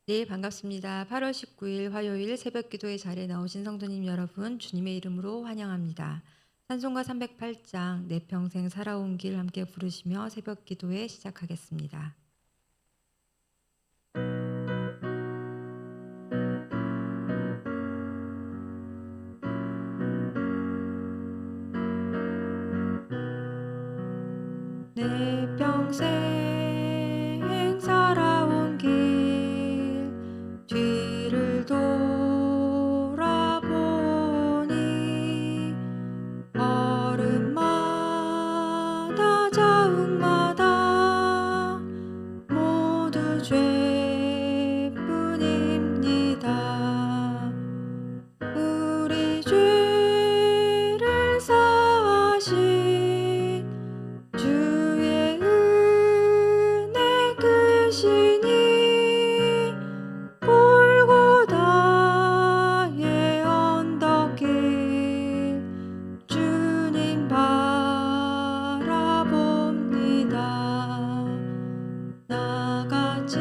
네, 반갑습니다. 8월 19일 화요일 새벽 기도의 자리에 나오신 성도님 여러분, 주님의 이름으로 환영합니다. 찬송가 308장 내 평생 살아온 길 함께 부르시며 새벽 기도에 시작하겠습니다. 내 평생 살아온 길 뒤를 돌아보니 걸음마다 자욱마다 모두 죄뿐입니다. 우리 죄를 사하신 주의 은혜 크시니 골고다의 언덕길 주님 바라봅니다. 나같이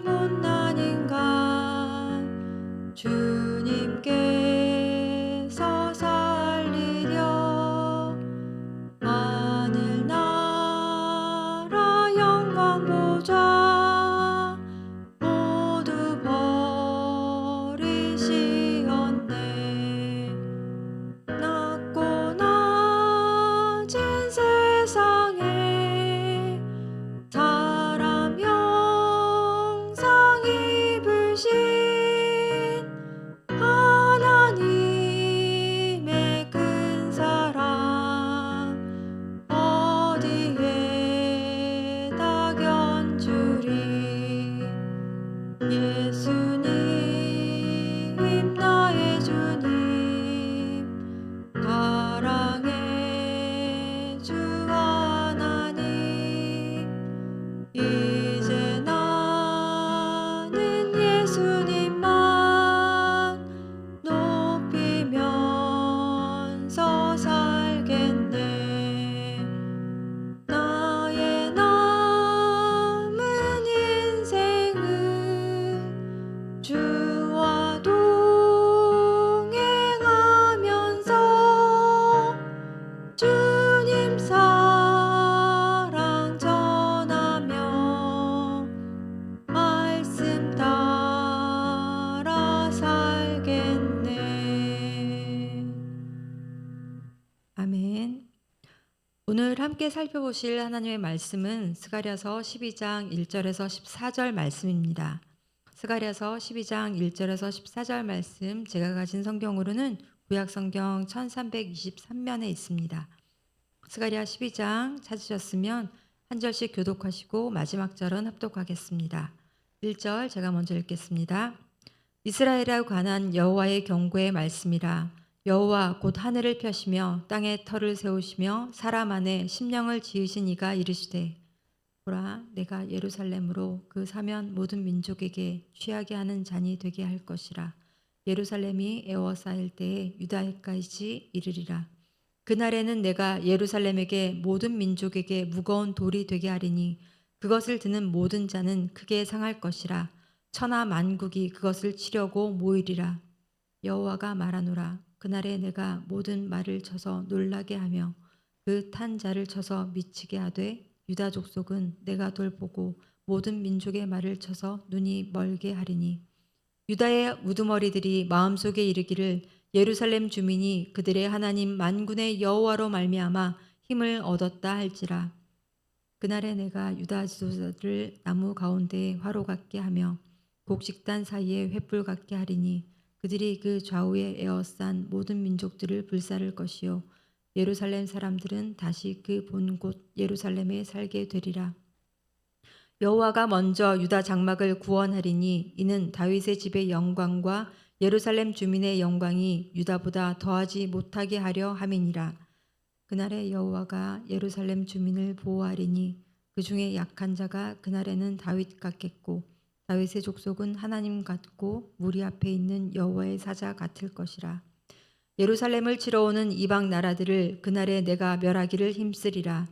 못난 인간 주님께서 살리려 하늘나라 영광 보좌 모두 버리시었네. 낮고 낮은 세상에 사람 형상 입으신 하나님의 큰 사랑 어디에다 견주리. 예수님 나의 주님 사랑의 주 하나님 이제 나는 예수님만 높이면서 살겠네. 나의 남은 인생은 주와 동행하면서 주님 사랑 전하며 말씀 따라 살겠네. 아멘. 오늘 함께 살펴보실 하나님의 말씀은 스가랴서 12장 1절에서 14절 말씀입니다. 스가랴서 12장 1절에서 14절 말씀, 제가 가진 성경으로는 구약성경 1323면에 있습니다. 스가랴 12장 찾으셨으면 한 절씩 교독하시고 마지막 절은 합독하겠습니다. 1절 제가 먼저 읽겠습니다. 이스라엘에 관한 여호와의 경고의 말씀이라. 여호와 곧 하늘을 펴시며 땅에 터를 세우시며 사람 안에 심령을 지으신 이가 이르시되, 보라, 내가 예루살렘으로 그 사면 모든 민족에게 취하게 하는 잔이 되게 할 것이라. 예루살렘이 에워싸일 때에 유다에까지 이르리라. 그날에는 내가 예루살렘에게 모든 민족에게 무거운 돌이 되게 하리니 그것을 드는 모든 자는 크게 상할 것이라. 천하 만국이 그것을 치려고 모이리라. 여호와가 말하노라. 그날에 내가 모든 말을 쳐서 놀라게 하며 그 탄 자를 쳐서 미치게 하되 유다 족속은 내가 돌보고 모든 민족의 말을 쳐서 눈이 멀게 하리니 유다의 우두머리들이 마음속에 이르기를 예루살렘 주민이 그들의 하나님 만군의 여호와로 말미암아 힘을 얻었다 할지라. 그날에 내가 유다 지도자를 나무 가운데에 화로 같게 하며 곡식단 사이에 횃불 같게 하리니 그들이 그 좌우에 에워싼 모든 민족들을 불사를 것이요 예루살렘 사람들은 다시 그 본 곳 예루살렘에 살게 되리라. 여호와가 먼저 유다 장막을 구원하리니 이는 다윗의 집의 영광과 예루살렘 주민의 영광이 유다보다 더하지 못하게 하려 함이니라. 그날에 여호와가 예루살렘 주민을 보호하리니 그 중에 약한 자가 그날에는 다윗 같겠고 다윗의 족속은 하나님 같고 무리 앞에 있는 여호와의 사자 같을 것이라. 예루살렘을 치러 오는 이방 나라들을 그날에 내가 멸하기를 힘쓰리라.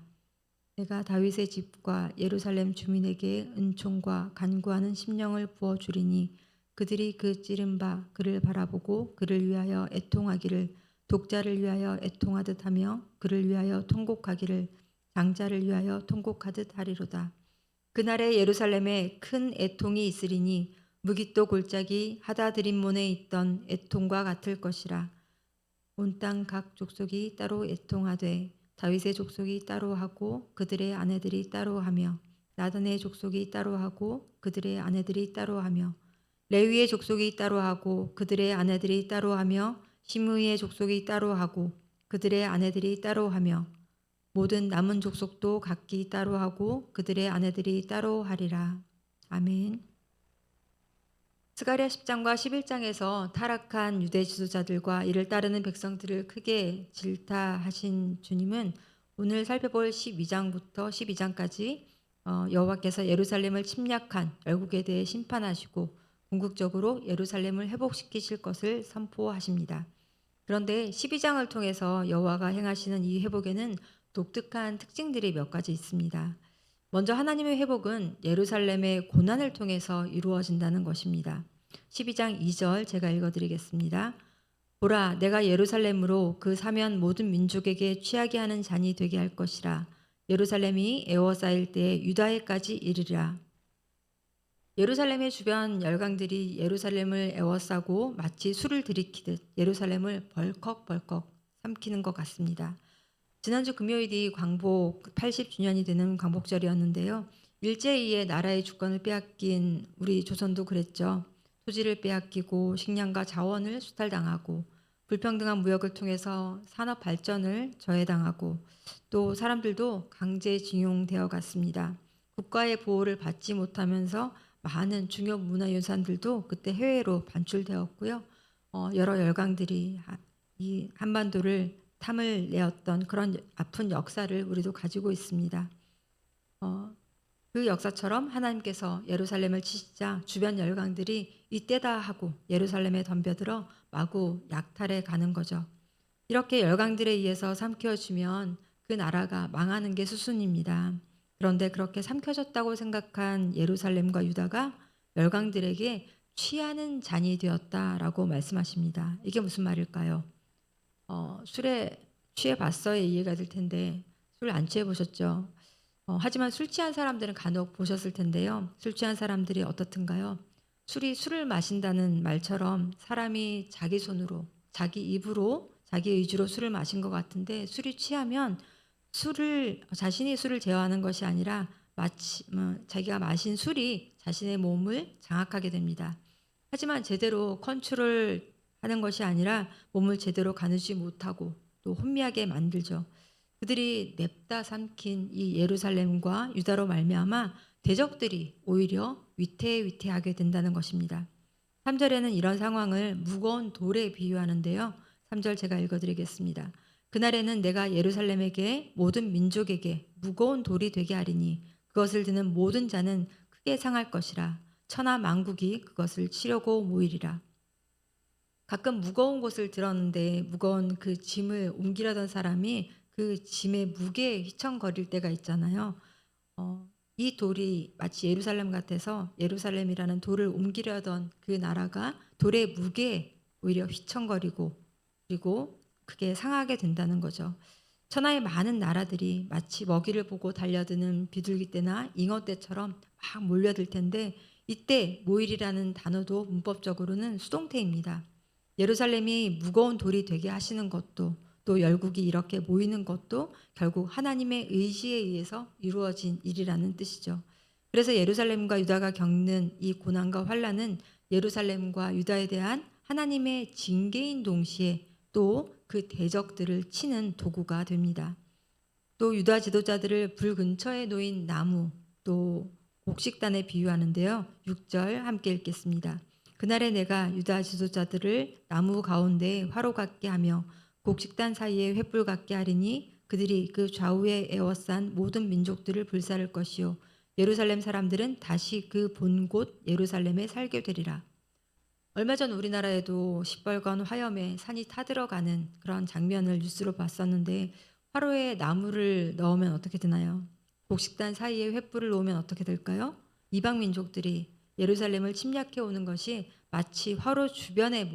내가 다윗의 집과 예루살렘 주민에게 은총과 간구하는 심령을 부어 주리니 그들이 그 찌른 바 그를 바라보고 그를 위하여 애통하기를 독자를 위하여 애통하듯 하며 그를 위하여 통곡하기를 장자를 위하여 통곡하듯 하리로다. 그날에 예루살렘에 큰 애통이 있으리니 무깃도 골짜기 하다드림몬에 있던 애통과 같을 것이라. 온 땅 각 족속이 따로 애통하되 다윗의 족속이 따로 하고 그들의 아내들이 따로 하며 나단의 족속이 따로 하고 그들의 아내들이 따로 하며 레위의 족속이 따로 하고 그들의 아내들이 따로 하며 시므이의 족속이 따로 하고 그들의 아내들이 따로 하며 모든 남은 족속도 각기 따로 하고 그들의 아내들이 따로 하리라. 아멘. 스가랴 10장과 11장에서 타락한 유대 지도자들과 이를 따르는 백성들을 크게 질타하신 주님은 오늘 살펴볼 12장부터 12장까지 여호와께서 예루살렘을 침략한 열국에 대해 심판하시고 궁극적으로 예루살렘을 회복시키실 것을 선포하십니다. 그런데 12장을 통해서 여호와가 행하시는 이 회복에는 독특한 특징들이 몇 가지 있습니다. 먼저 하나님의 회복은 예루살렘의 고난을 통해서 이루어진다는 것입니다. 12장 2절 제가 읽어드리겠습니다. 보라, 내가 예루살렘으로 그 사면 모든 민족에게 취하게 하는 잔이 되게 할 것이라. 예루살렘이 에워싸일 때에 유다에까지 이르리라. 예루살렘의 주변 열강들이 예루살렘을 에워싸고 마치 술을 들이키듯 예루살렘을 벌컥벌컥 삼키는 것 같습니다. 지난주 금요일이 광복 80주년이 되는 광복절이었는데요. 일제히에 나라의 주권을 빼앗긴 우리 조선도 그랬죠. 토지를 빼앗기고 식량과 자원을 수탈당하고 불평등한 무역을 통해서 산업 발전을 저해당하고 또 사람들도 강제징용되어 갔습니다. 국가의 보호를 받지 못하면서 많은 중요 문화유산들도 그때 해외로 반출되었고요. 여러 열강들이 이 한반도를 탐을 내었던 그런 아픈 역사를 우리도 가지고 있습니다. 그 역사처럼 하나님께서 예루살렘을 치시자 주변 열강들이 이때다 하고 예루살렘에 덤벼들어 마구 약탈해 가는 거죠. 이렇게 열강들에 의해서 삼켜지면 그 나라가 망하는 게 수순입니다. 그런데 그렇게 삼켜졌다고 생각한 예루살렘과 유다가 열강들에게 취하는 잔이 되었다라고 말씀하십니다. 이게 무슨 말일까요? 술에 취해 봤어야 이해가 될 텐데 술 안 취해 보셨죠? 하지만 술 취한 사람들은 간혹 보셨을 텐데요. 술 취한 사람들이 어떻든가요? 술이 술을 마신다는 말처럼 사람이 자기 손으로, 자기 입으로, 자기 의지로 술을 마신 것 같은데 술이 취하면 자신이 술을 제어하는 것이 아니라 마치 자기가 마신 술이 자신의 몸을 장악하게 됩니다. 하지만 제대로 컨트롤 하는 것이 아니라 몸을 제대로 가누지 못하고 또 혼미하게 만들죠. 그들이 냅다 삼킨 이 예루살렘과 유다로 말미암아 대적들이 오히려 위태위태하게 된다는 것입니다. 3절에는 이런 상황을 무거운 돌에 비유하는데요. 3절 제가 읽어드리겠습니다. 그날에는 내가 예루살렘에게 모든 민족에게 무거운 돌이 되게 하리니 그것을 드는 모든 자는 크게 상할 것이라. 천하 만국이 그것을 치려고 모이리라. 가끔 무거운 것을 들었는데 무거운 그 짐을 옮기려던 사람이 그 짐의 무게에 휘청거릴 때가 있잖아요. 이 돌이 마치 예루살렘 같아서 예루살렘이라는 돌을 옮기려던 그 나라가 돌의 무게에 오히려 휘청거리고 그리고 그게 상하게 된다는 거죠. 천하의 많은 나라들이 마치 먹이를 보고 달려드는 비둘기 떼나 잉어 떼처럼 막 몰려들 텐데 이때 모일이라는 단어도 문법적으로는 수동태입니다. 예루살렘이 무거운 돌이 되게 하시는 것도 또 열국이 이렇게 모이는 것도 결국 하나님의 의지에 의해서 이루어진 일이라는 뜻이죠. 그래서 예루살렘과 유다가 겪는 이 고난과 환난은 예루살렘과 유다에 대한 하나님의 징계인 동시에 또 그 대적들을 치는 도구가 됩니다. 또 유다 지도자들을 불 근처에 놓인 나무 또 곡식단에 비유하는데요. 6절 함께 읽겠습니다. 그날에 내가 유다 지도자들을 나무 가운데 화로 같게 하며 곡식단 사이에 횃불 같게 하리니 그들이 그 좌우에 에워싼 모든 민족들을 불사를 것이요 예루살렘 사람들은 다시 그 본 곳 예루살렘에 살게 되리라. 얼마 전 우리나라에도 시뻘건 화염에 산이 타들어가는 그런 장면을 뉴스로 봤었는데 화로에 나무를 넣으면 어떻게 되나요? 곡식단 사이에 횃불을 놓으면 어떻게 될까요? 이방 민족들이 예루살렘을 침략해 오는 것이 마치 화로 주변에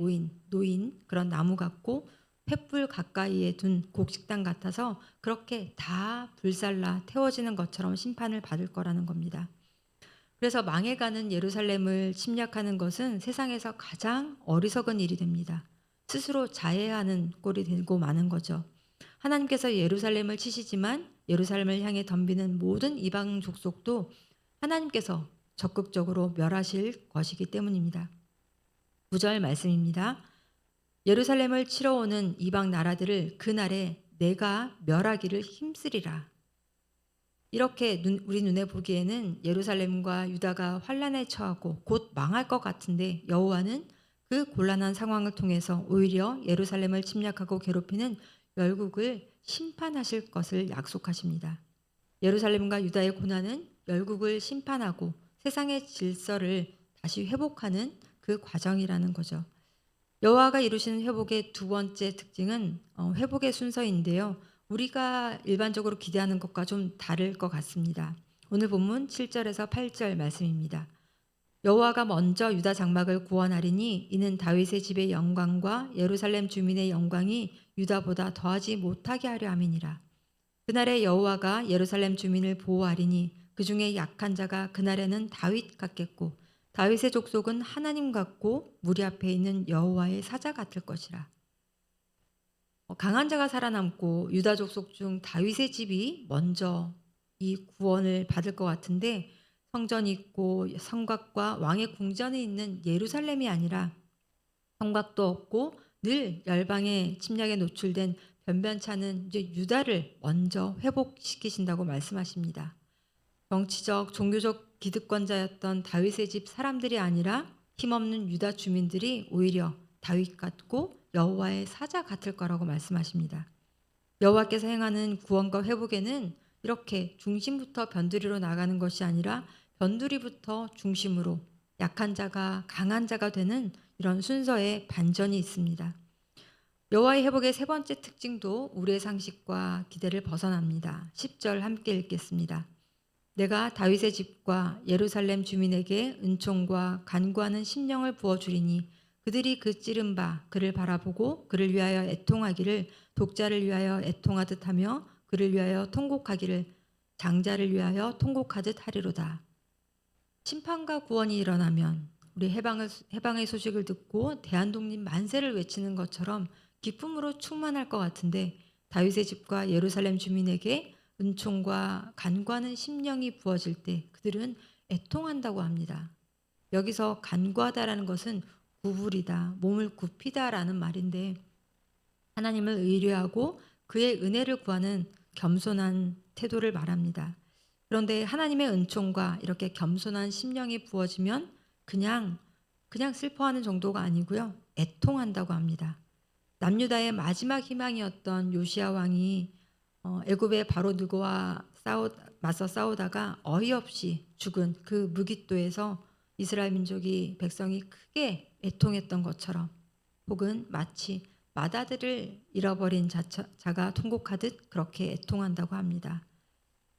놓인 그런 나무 같고 횃불 가까이에 둔 곡식단 같아서 그렇게 다 불살라 태워지는 것처럼 심판을 받을 거라는 겁니다. 그래서 망해가는 예루살렘을 침략하는 것은 세상에서 가장 어리석은 일이 됩니다. 스스로 자해하는 꼴이 되고 마는 거죠. 하나님께서 예루살렘을 치시지만 예루살렘을 향해 덤비는 모든 이방 족속도 하나님께서 적극적으로 멸하실 것이기 때문입니다. 9절 말씀입니다. 예루살렘을 치러 오는 이방 나라들을 그날에 내가 멸하기를 힘쓰리라. 이렇게 우리 눈에 보기에는 예루살렘과 유다가 환란에 처하고 곧 망할 것 같은데 여호와는 그 곤란한 상황을 통해서 오히려 예루살렘을 침략하고 괴롭히는 열국을 심판하실 것을 약속하십니다. 예루살렘과 유다의 고난은 열국을 심판하고 세상의 질서를 다시 회복하는 그 과정이라는 거죠. 여호와가 이루시는 회복의 두 번째 특징은 회복의 순서인데요. 우리가 일반적으로 기대하는 것과 좀 다를 것 같습니다. 오늘 본문 7절에서 8절 말씀입니다. 여호와가 먼저 유다 장막을 구원하리니 이는 다윗의 집의 영광과 예루살렘 주민의 영광이 유다보다 더하지 못하게 하려 함이니라. 그날에 여호와가 예루살렘 주민을 보호하리니 그 중에 약한 자가 그날에는 다윗 같겠고 다윗의 족속은 하나님 같고 무리 앞에 있는 여호와의 사자 같을 것이라. 강한 자가 살아남고 유다 족속 중 다윗의 집이 먼저 이 구원을 받을 것 같은데 성전이 있고 성곽과 왕의 궁전이 있는 예루살렘이 아니라 성곽도 없고 늘 열방의 침략에 노출된 변변찮은 이제 유다를 먼저 회복시키신다고 말씀하십니다. 정치적, 종교적 기득권자였던 다윗의 집 사람들이 아니라 힘없는 유다 주민들이 오히려 다윗 같고 여호와의 사자 같을 거라고 말씀하십니다. 여호와께서 행하는 구원과 회복에는 이렇게 중심부터 변두리로 나가는 것이 아니라 변두리부터 중심으로 약한 자가 강한 자가 되는 이런 순서의 반전이 있습니다. 여호와의 회복의 세 번째 특징도 우리의 상식과 기대를 벗어납니다. 10절 함께 읽겠습니다. 내가 다윗의 집과 예루살렘 주민에게 은총과 간구하는 심령을 부어주리니 그들이 그 찌른 바 그를 바라보고 그를 위하여 애통하기를 독자를 위하여 애통하듯 하며 그를 위하여 통곡하기를 장자를 위하여 통곡하듯 하리로다. 심판과 구원이 일어나면 우리 해방의 소식을 듣고 대한독립 만세를 외치는 것처럼 기쁨으로 충만할 것 같은데 다윗의 집과 예루살렘 주민에게 은총과 간구하는 심령이 부어질 때 그들은 애통한다고 합니다. 여기서 간구하다라는 것은 구부리다, 몸을 굽히다라는 말인데 하나님을 의뢰하고 그의 은혜를 구하는 겸손한 태도를 말합니다. 그런데 하나님의 은총과 이렇게 겸손한 심령이 부어지면 그냥 슬퍼하는 정도가 아니고요. 애통한다고 합니다. 남유다의 마지막 희망이었던 요시야 왕이 애굽의 바로 느고와 맞서 싸우다가 어이없이 죽은 그 무깃도에서 이스라엘 민족이 백성이 크게 애통했던 것처럼 혹은 마치 맏아들을 잃어버린 자가 통곡하듯 그렇게 애통한다고 합니다.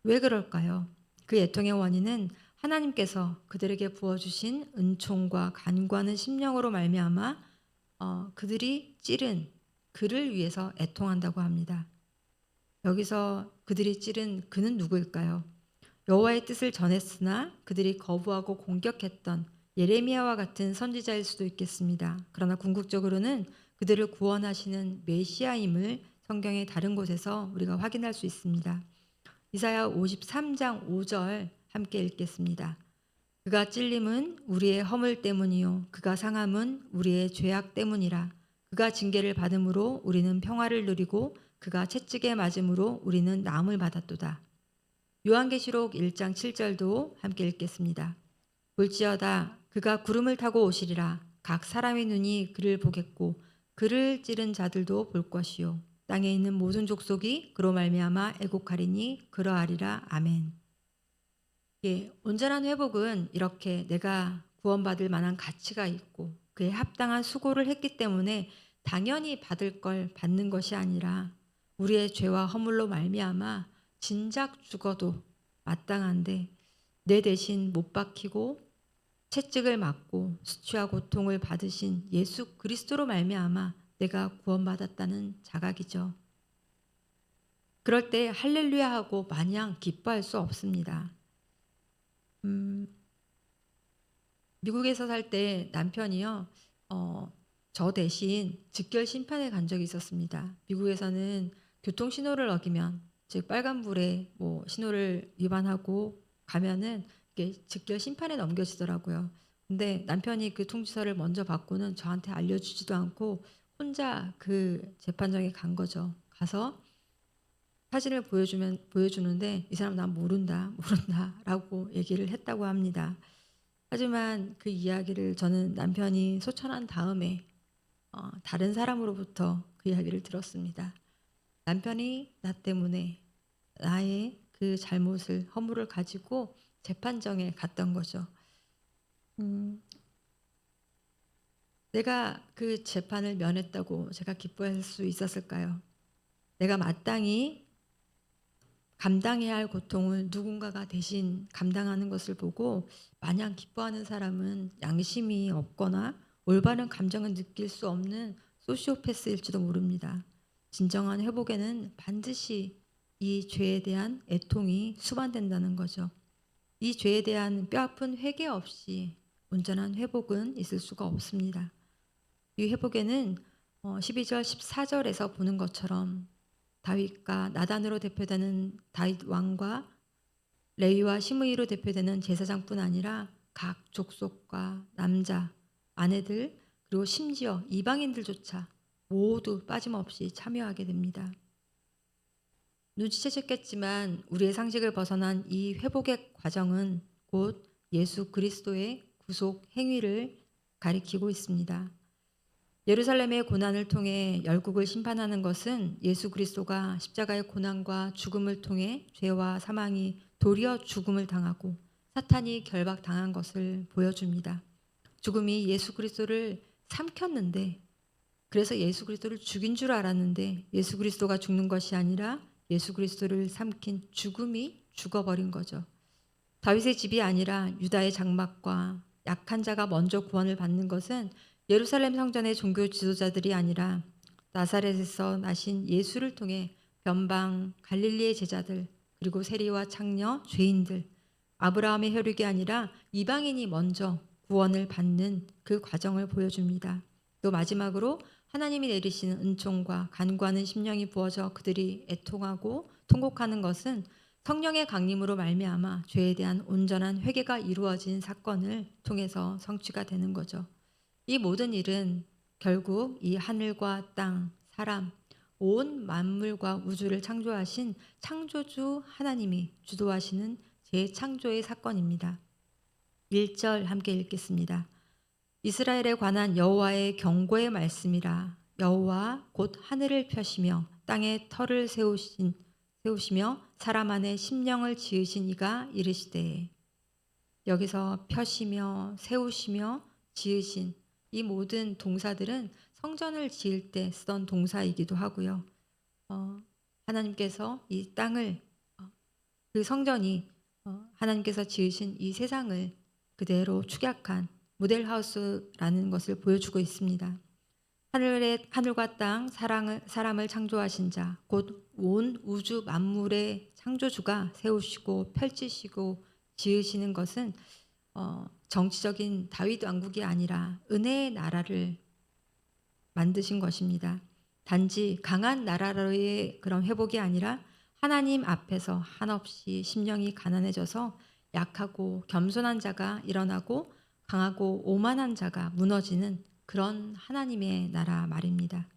왜 그럴까요? 그 애통의 원인은 하나님께서 그들에게 부어주신 은총과 간구하는 심령으로 말미암아 그들이 찌른 그를 위해서 애통한다고 합니다. 여기서 그들이 찌른 그는 누구일까요? 여호와의 뜻을 전했으나 그들이 거부하고 공격했던 예레미야와 같은 선지자일 수도 있겠습니다. 그러나 궁극적으로는 그들을 구원하시는 메시아임을 성경의 다른 곳에서 우리가 확인할 수 있습니다. 이사야 53장 5절 함께 읽겠습니다. 그가 찔림은 우리의 허물 때문이요 그가 상함은 우리의 죄악 때문이라. 그가 징계를 받음으로 우리는 평화를 누리고 그가 채찍에 맞음으로 우리는 나음을 받았도다. 요한계시록 1장 7절도 함께 읽겠습니다. 볼지어다 그가 구름을 타고 오시리라. 각 사람의 눈이 그를 보겠고 그를 찌른 자들도 볼 것이요 땅에 있는 모든 족속이 그로 말미암아 애곡하리니 그러하리라. 아멘. 예, 온전한 회복은 이렇게 내가 구원받을 만한 가치가 있고 그에 합당한 수고를 했기 때문에 당연히 받을 걸 받는 것이 아니라 우리의 죄와 허물로 말미암아 진작 죽어도 마땅한데 내 대신 못 박히고 채찍을 맞고 수치와 고통을 받으신 예수 그리스도로 말미암아 내가 구원받았다는 자각이죠. 그럴 때 할렐루야 하고 마냥 기뻐할 수 없습니다. 음, 미국에서 살 때 남편이요, 저 대신 즉결 심판에 간 적이 있었습니다. 미국에서는 교통 신호를 어기면, 즉 빨간불에 뭐 신호를 위반하고 가면은 이게 즉결 심판에 넘겨지더라고요. 근데 남편이 그 통지서를 먼저 받고는 저한테 알려주지도 않고 혼자 그 재판정에 간 거죠. 가서 사진을 보여주는데 이 사람 난 모른다, 모른다라고 얘기를 했다고 합니다. 하지만 그 이야기를 저는 남편이 소천한 다음에 다른 사람으로부터 그 이야기를 들었습니다. 남편이 나 때문에 나의 그 잘못을 허물을 가지고 재판정에 갔던 거죠. 음, 내가 그 재판을 면했다고 제가 기뻐할 수 있었을까요? 내가 마땅히 감당해야 할 고통을 누군가가 대신 감당하는 것을 보고 마냥 기뻐하는 사람은 양심이 없거나 올바른 감정을 느낄 수 없는 소시오패스일지도 모릅니다. 진정한 회복에는 반드시 이 죄에 대한 애통이 수반된다는 거죠. 이 죄에 대한 뼈아픈 회개 없이 온전한 회복은 있을 수가 없습니다. 이 회복에는 12절 14절에서 보는 것처럼 다윗과 나단으로 대표되는 다윗 왕과 레위와 시므이로 대표되는 제사장뿐 아니라 각 족속과 남자, 아내들 그리고 심지어 이방인들조차 모두 빠짐없이 참여하게 됩니다. 눈치채셨겠지만 우리의 상식을 벗어난 이 회복의 과정은 곧 예수 그리스도의 구속 행위를 가리키고 있습니다. 예루살렘의 고난을 통해 열국을 심판하는 것은 예수 그리스도가 십자가의 고난과 죽음을 통해 죄와 사망이 도리어 죽음을 당하고 사탄이 결박당한 것을 보여줍니다. 죽음이 예수 그리스도를 삼켰는데, 그래서 예수 그리스도를 죽인 줄 알았는데 예수 그리스도가 죽는 것이 아니라 예수 그리스도를 삼킨 죽음이 죽어버린 거죠. 다윗의 집이 아니라 유다의 장막과 약한 자가 먼저 구원을 받는 것은 예루살렘 성전의 종교 지도자들이 아니라 나사렛에서 나신 예수를 통해 변방 갈릴리의 제자들 그리고 세리와 창녀 죄인들 아브라함의 혈육이 아니라 이방인이 먼저 구원을 받는 그 과정을 보여줍니다. 또 마지막으로 하나님이 내리시는 은총과 간구하는 심령이 부어져 그들이 애통하고 통곡하는 것은 성령의 강림으로 말미암아 죄에 대한 온전한 회개가 이루어진 사건을 통해서 성취가 되는 거죠. 이 모든 일은 결국 이 하늘과 땅, 사람, 온 만물과 우주를 창조하신 창조주 하나님이 주도하시는 재창조의 사건입니다. 1절 함께 읽겠습니다. 이스라엘에 관한 여호와의 경고의 말씀이라. 여호와 곧 하늘을 펴시며 땅에 터를 세우시며 사람 안에 심령을 지으신 이가 이르시되. 여기서 펴시며 세우시며 지으신 이 모든 동사들은 성전을 지을 때 쓰던 동사이기도 하고요. 하나님께서 이 땅을 그 성전이 하나님께서 지으신 이 세상을 그대로 축약한 모델하우스라는 것을 보여주고 있습니다. 하늘과 땅, 사람을 창조하신 자, 곧 온 우주 만물의 창조주가 세우시고 펼치시고 지으시는 것은 정치적인 다윗 왕국이 아니라 은혜의 나라를 만드신 것입니다. 단지 강한 나라로의 그런 회복이 아니라 하나님 앞에서 한없이 심령이 가난해져서 약하고 겸손한 자가 일어나고 강하고 오만한 자가 무너지는 그런 하나님의 나라 말입니다.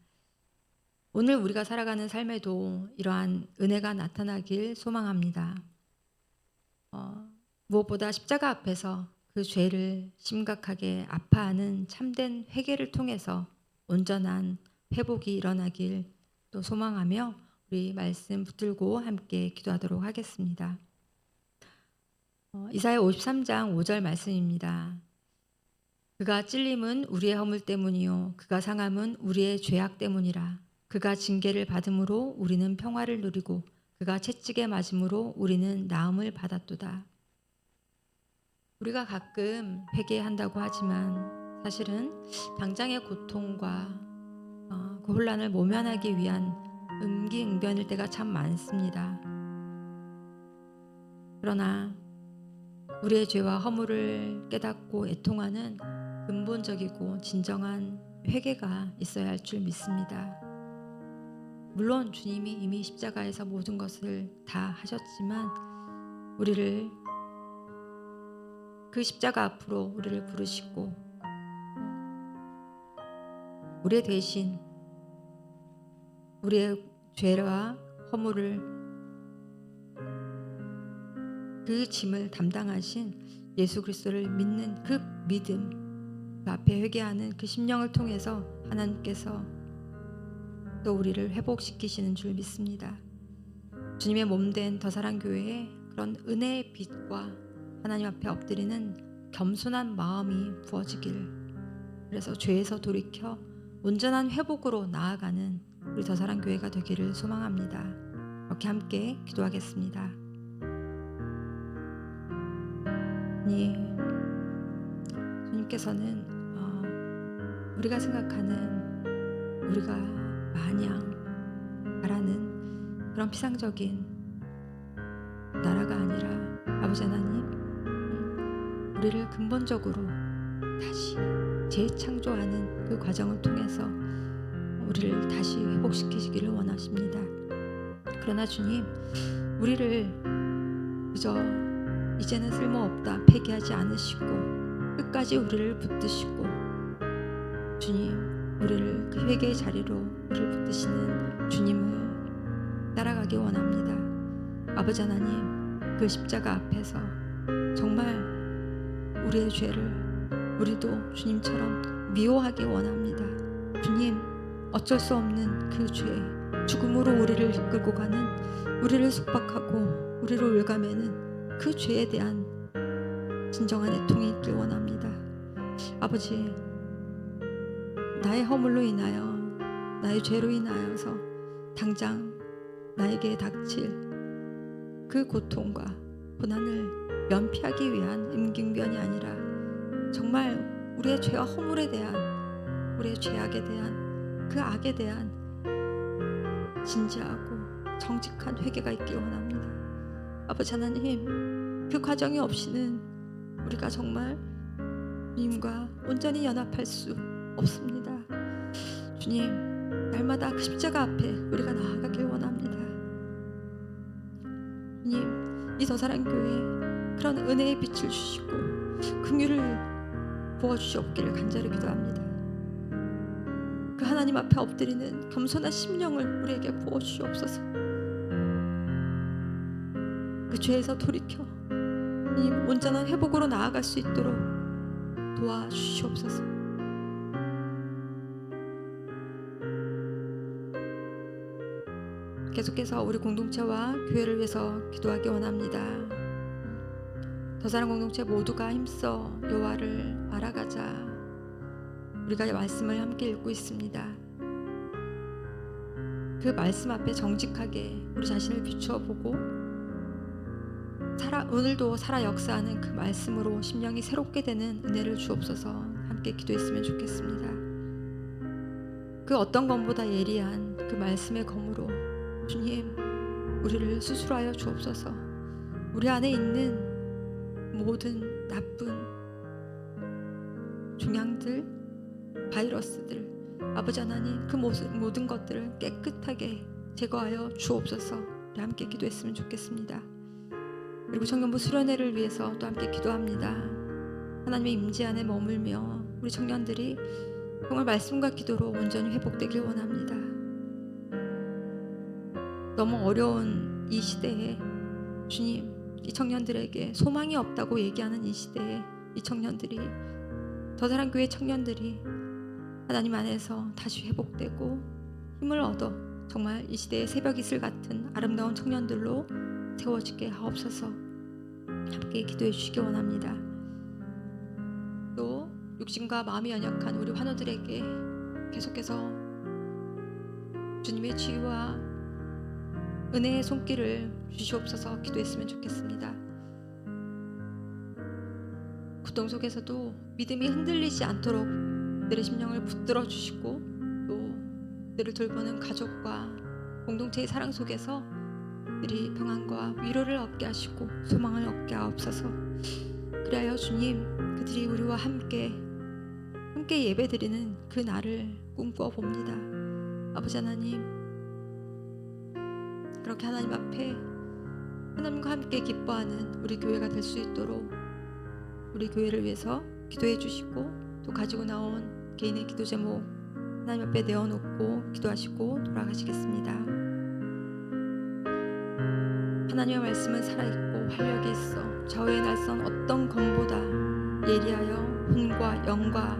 오늘 우리가 살아가는 삶에도 이러한 은혜가 나타나길 소망합니다. 무엇보다 십자가 앞에서 그 죄를 심각하게 아파하는 참된 회개를 통해서 온전한 회복이 일어나길 또 소망하며 우리 말씀 붙들고 함께 기도하도록 하겠습니다. 이사야 53장 5절 말씀입니다. 그가 찔림은 우리의 허물 때문이요 그가 상함은 우리의 죄악 때문이라. 그가 징계를 받음으로 우리는 평화를 누리고 그가 채찍에 맞음으로 우리는 나음을 받았도다. 우리가 가끔 회개한다고 하지만 사실은 당장의 고통과 그 혼란을 모면하기 위한 임기응변일 때가 참 많습니다. 그러나 우리의 죄와 허물을 깨닫고 애통하는 근본적이고 진정한 회개가 있어야 할 줄 믿습니다. 물론 주님이 이미 십자가에서 모든 것을 다 하셨지만 우리를 그 십자가 앞으로 우리를 부르시고 우리 대신 우리의 죄와 허물을 그 짐을 담당하신 예수 그리스도를 믿는 그 믿음, 그 앞에 회개하는 그 심령을 통해서 하나님께서 또 우리를 회복시키시는 줄 믿습니다. 주님의 몸된 더사랑교회에 그런 은혜의 빛과 하나님 앞에 엎드리는 겸손한 마음이 부어지길, 그래서 죄에서 돌이켜 온전한 회복으로 나아가는 우리 더사랑교회가 되기를 소망합니다. 이렇게 함께 기도하겠습니다. 주님께서는 우리가 생각하는 우리가 마냥 바라는 그런 피상적인 나라가 아니라 아버지 하나님, 우리를 근본적으로 다시 재창조하는 그 과정을 통해서 우리를 다시 회복시키시기를 원하십니다. 그러나 주님, 우리를 그저 이제는 쓸모없다 폐기하지 않으시고 끝까지 우리를 붙드시고, 주님, 우리를 그 회개의 자리로 우리를 붙드시는 주님을 따라가기 원합니다. 아버지 하나님, 그 십자가 앞에서 정말 우리의 죄를 우리도 주님처럼 미워하기 원합니다. 주님, 어쩔 수 없는 그 죄, 죽음으로 우리를 이끌고 가는, 우리를 속박하고 우리를 올가매는 그 죄에 대한 진정한 애통이 있길 원합니다. 아버지, 나의 허물로 인하여, 나의 죄로 인하여서 당장 나에게 닥칠 그 고통과 고난을 면피하기 위한 임기응변이 아니라 정말 우리의 죄와 허물에 대한, 우리의 죄악에 대한, 그 악에 대한 진지하고 정직한 회개가 있길 원합니다. 아버지 하나님, 그 과정이 없이는 우리가 정말 주님과 온전히 연합할 수 없습니다. 주님, 날마다 그 십자가 앞에 우리가 나아가길 원합니다. 주님, 이 더사랑교회에 그런 은혜의 빛을 주시고 긍휼을 부어주시옵기를 간절히 기도합니다. 그 하나님 앞에 엎드리는 겸손한 심령을 우리에게 부어주시옵소서. 그 죄에서 돌이켜 주님 온전한 회복으로 나아갈 수 있도록 도와주시옵소서. 계속해서 우리 공동체와 교회를 위해서 기도하기 원합니다. 더사랑 공동체 모두가 힘써 여호와를 알아가자. 우리가 말씀을 함께 읽고 있습니다. 그 말씀 앞에 정직하게 우리 자신을 비추어 보고 오늘도 살아 역사하는 그 말씀으로 심령이 새롭게 되는 은혜를 주옵소서. 함께 기도했으면 좋겠습니다. 그 어떤 검보다 예리한 그 말씀의 검으로 주님, 우리를 수술하여 주옵소서. 우리 안에 있는 모든 나쁜 종양들, 바이러스들, 아버지 하나님, 그 모든 것들을 깨끗하게 제거하여 주옵소서. 우리 함께 기도했으면 좋겠습니다. 그리고 청년부 수련회를 위해서 또 함께 기도합니다. 하나님의 임재 안에 머물며 우리 청년들이 정말 말씀과 기도로 온전히 회복되길 원합니다. 너무 어려운 이 시대에 주님, 이 청년들에게 소망이 없다고 얘기하는 이 시대에 이 청년들이, 더사랑교회 청년들이 하나님 안에서 다시 회복되고 힘을 얻어 정말 이 시대의 새벽 이슬 같은 아름다운 청년들로 세워지게 하옵소서. 함께 기도해 주시기 원합니다. 또 육신과 마음이 연약한 우리 환우들에게 계속해서 주님의 치유와 은혜의 손길을 주시옵소서 기도했으면 좋겠습니다. 고통 속에서도 믿음이 흔들리지 않도록 그들의 심령을 붙들어 주시고 또 그들을 돌보는 가족과 공동체의 사랑 속에서 그들이 평안과 위로를 얻게 하시고 소망을 얻게 하옵소서. 그리하여 주님, 그들이 우리와 함께 예배드리는 그 날을 꿈꿔 봅니다. 아버지 하나님, 그렇게 하나님 앞에 하나님과 함께 기뻐하는 우리 교회가 될 수 있도록 우리 교회를 위해서 기도해 주시고 또 가지고 나온 개인의 기도 제목 하나님 앞에 내어놓고 기도하시고 돌아가시겠습니다. 하나님의 말씀은 살아있고 활력이 있어 좌우의 날선 어떤 검보다 예리하여 혼과 영과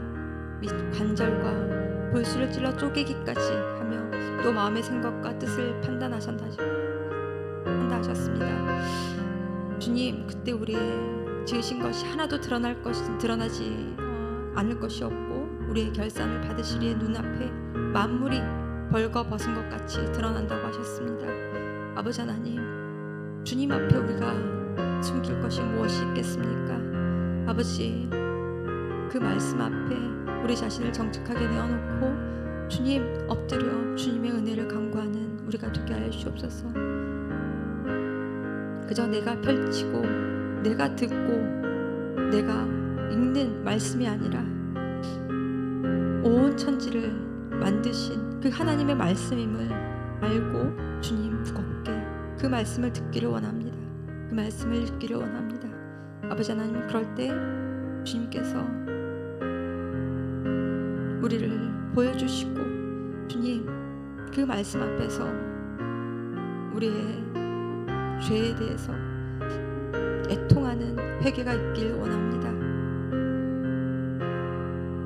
및 관절과 골수를 찔러 쪼개기까지 하며 또 마음의 생각과 뜻을 판단하신다 하셨습니다. 주님, 그때 우리의 지으신 것이 하나도 드러나지 않을 것이 없고 우리의 결산을 받으시리의 눈앞에 만물이 벌거벗은 것 같이 드러난다고 하셨습니다. 아버지 하나님, 주님 앞에 우리가 숨길 것이 무엇이 있겠습니까? 아버지, 그 말씀 앞에 우리 자신을 정직하게 내어놓고 주님 엎드려 주님의 은혜를 간구하는 우리가 되게 하여 주옵소서. 그저 내가 펼치고 내가 듣고 내가 읽는 말씀이 아니라 온 천지를 만드신 그 하나님의 말씀임을 알고 주님 무겁게 그 말씀을 듣기를 원합니다. 그 말씀을 읽기를 원합니다. 아버지 하나님, 그럴 때 주님께서 우리를 보여주시고 주님 그 말씀 앞에서 우리의 죄에 대해서 애통하는 회개가 있길 원합니다.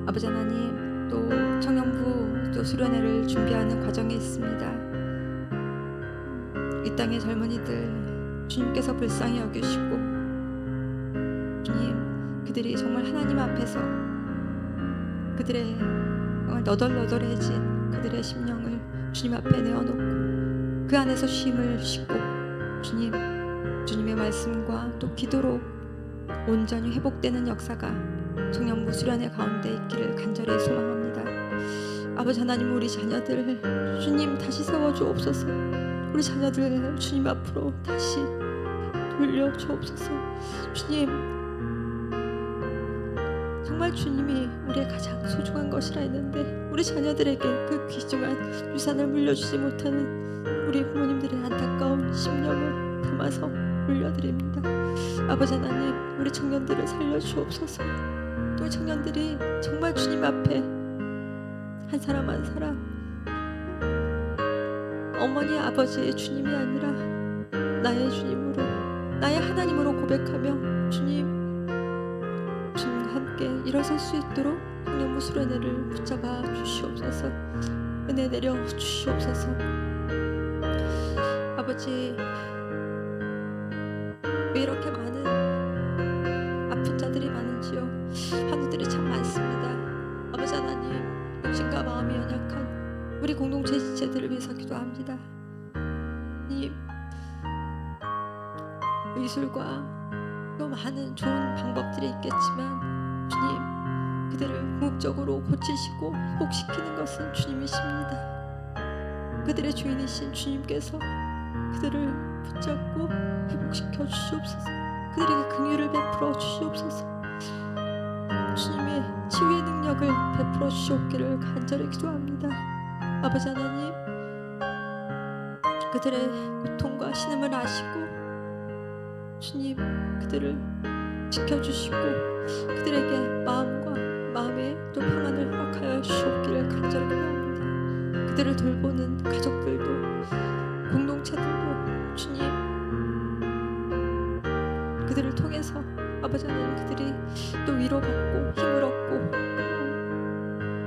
아버지 하나님, 또 청년부 또 수련회를 준비하는 과정에 있습니다. 이 땅의 젊은이들 주님께서 불쌍히 여기시고 주님, 그들이 정말 하나님 앞에서 그들의 정말 너덜너덜해진 그들의 심령을 주님 앞에 내어놓고 그 안에서 쉼을 쉬고 주님의 말씀과 또 기도로 온전히 회복되는 역사가 청년부 수련회 가운데 있기를 간절히 소망합니다. 아버지 하나님, 우리 자녀들 주님 다시 세워주옵소서. 우리 자녀들 주님 앞으로 다시 돌려주옵소서. 주님, 정말 주님이 우리의 가장 소중한 것이라 했는데 우리 자녀들에게 그 귀중한 유산을 물려주지 못하는 우리 부모님들의 안타까운 심령을 담아서 올려드립니다. 아버지 하나님, 우리 청년들을 살려주옵소서. 또 청년들이 정말 주님 앞에 한 사람 한 사람 어머니 아버지의 주님이 아니라 나의 주님으로, 나의 하나님으로 고백하며 주님과 함께 일어설 수 있도록 청년부 수련회를 붙잡아 주시옵소서. 은혜 내려 주시옵소서. 아버지, 왜 이렇게 많은 아픈 자들이 많은지요. 환우들이 참 많습니다. 아버지 하나님, 육신과 마음이 연약한 우리 공동체 지체들을 위해서 기도합니다. 주님, 의술과 또 많은 좋은 방법들이 있겠지만 주님, 그들을 궁극적으로 고치시고 회복시키는 것은 주님이십니다. 그들의 주인이신 주님께서 그들을 붙잡고 회복시켜 주시옵소서. 그들에게 긍휼을 베풀어 주시옵소서. 주님의 치유의 능력을 베풀어 주시옵기를 간절히 기도합니다. 아버지 하나님, 그들의 고통과 신음을 아시고 주님 그들을 지켜주시고 그들에게 마음의 또 평안을 허락하여 주시옵기를 간절히 기도합니다. 그들을 돌보는 가족들도 공동체들도 주님 그들을 통해서 아버지 하나님, 그들이 또 위로받고 힘을 얻고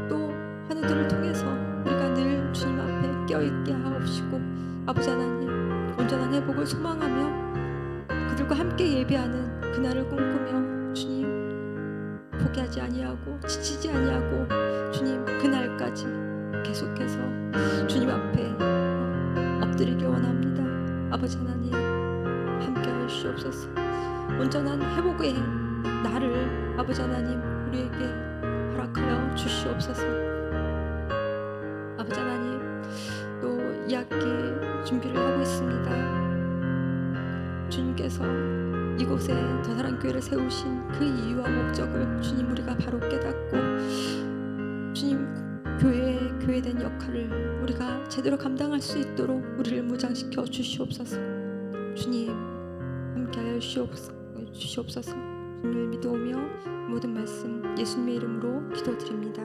또 환우들을 통해서 우리가 늘 주님 앞에 껴있게 하옵시고 아버지 하나님, 온전한 회복을 소망하며 그들과 함께 예배하는 그날을 꿈꾸며 주님 포기하지 아니하고 지치지 아니하고 주님 그날까지 계속해서 주님 앞에 엎드리기 원합니다. 아버지 하나님 함께하여 주시옵소서. 온전한 회복의 날을 아버지 하나님 우리에게 허락하여 주시옵소서. 아버지 하나님 또 2학기 준비를 하고 있습니다. 주님께서 이곳에 더 사랑 교회를 세우신 그 이유와 목적을 주님 우리가 바로 깨닫고 주님 교회된 역할을 우리가 제대로 감당할 수 있도록 우리를 무장시켜 주시옵소서. 주님 함께하여 주시옵소서. 주님을 믿어오며 모든 말씀 예수님의 이름으로 기도드립니다.